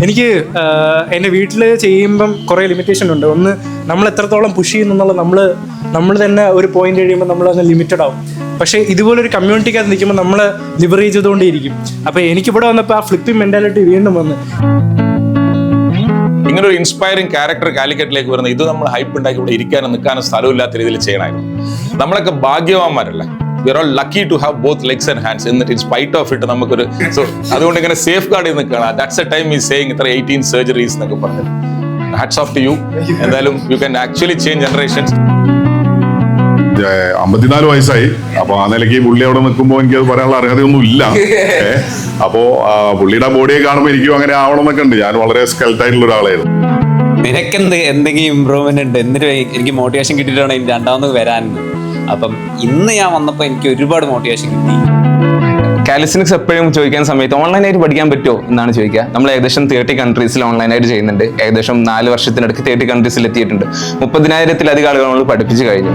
എനിക്ക് എൻ്റെ വീട്ടിൽ ചെയ്യുമ്പം കുറേ ലിമിറ്റേഷൻ ഉണ്ട്. ഒന്ന്, നമ്മൾ എത്രത്തോളം പുഷ് ചെയ്യുന്നുള്ള നമ്മൾ തന്നെ ഒരു പോയിന്റ് കഴിയുമ്പോൾ നമ്മളങ്ങ് ലിമിറ്റഡ് ആവും. പക്ഷേ ഇതുപോലൊരു കമ്മ്യൂണിറ്റിക്കകത്ത് നിൽക്കുമ്പോൾ നമ്മൾ ലിബറേറ്റ് ചെയ്തുകൊണ്ടേയിരിക്കും. അപ്പോൾ എനിക്കിവിടെ വന്നപ്പോൾ ആ ഫ്ലിപ്പിംഗ് മെൻറ്റാലിറ്റി വീണ്ടും വന്ന് ഇങ്ങനെ ഒരു ഇൻസ്പയറിംഗ് ക്യാരക്ടർ കാലിക്കറ്റിലേക്ക് വരുന്നത്, ഇത് നമ്മൾ ഹൈപ്പ് ഉണ്ടാക്കി ഇവിടെ ഇരിക്കാനും നിൽക്കാനും സ്ഥലമില്ലാത്ത രീതിയിൽ ചെയ്യണമായിരുന്നു. നമ്മളൊക്കെ ഭാഗ്യവാന്മാരല്ലേ. We are all lucky to have both legs and hands. In spite of it, നമുക്കൊരു അതുകൊണ്ട് ഇങ്ങനെ സേഫ് ഗാർഡ് ചെയ്ത് നിൽക്കണം. That's a time is saying ഇത്ര 18 സർജറീസ് എന്നൊക്കെ പറഞ്ഞു. Hats off to you. എന്തായാലും you can actually change generations. 54 വയസ്സായി. അപ്പൊ ആ നിലയ്ക്ക് പുള്ളി അവിടെ നിൽക്കുമ്പോൾ എനിക്കത് പറയാനുള്ള അർഹതയൊന്നും ഇല്ല. അപ്പോ പുള്ളിയുടെ ബോഡിയെ കാണുമ്പോൾ എനിക്കും അങ്ങനെ ആവണം എന്നൊക്കെ ഉണ്ട്. ഞാൻ വളരെ സ്കെൽറ്റ് ആയിട്ടുള്ള ഒരാളായിരുന്നു. നിനക്കെന്ത് എന്തെങ്കിലും ഇമ്പ്രൂവ്മെന്റ് ഉണ്ട്? എന്നിട്ട് എനിക്ക് മോട്ടിവേഷൻ കിട്ടിയിട്ടാണ് എനിക്ക് രണ്ടാമത് വരാൻ. അപ്പം ഇന്ന് ഞാൻ വന്നപ്പോൾ എനിക്ക് ഒരുപാട് മോട്ടിവേഷൻ കിട്ടി. കാലിസ്റ്റിക്സ് എപ്പോഴും ചോദിക്കുന്ന സമയത്ത് ഓൺലൈനായിട്ട് പഠിക്കാൻ പറ്റുമോ എന്നാണ് ചോദിക്കുക. നമ്മൾ ഏകദേശം 30 കൺട്രീസിൽ ഓൺലൈനായിട്ട് ചെയ്യുന്നുണ്ട്. ഏകദേശം 4 വർഷത്തിനടുക്ക് 30 കൺട്രീസിൽ എത്തിയിട്ടുണ്ട്. 30,000-ത്തിലധികം ആളുകൾ നമ്മൾ പഠിപ്പിച്ച് കഴിഞ്ഞു.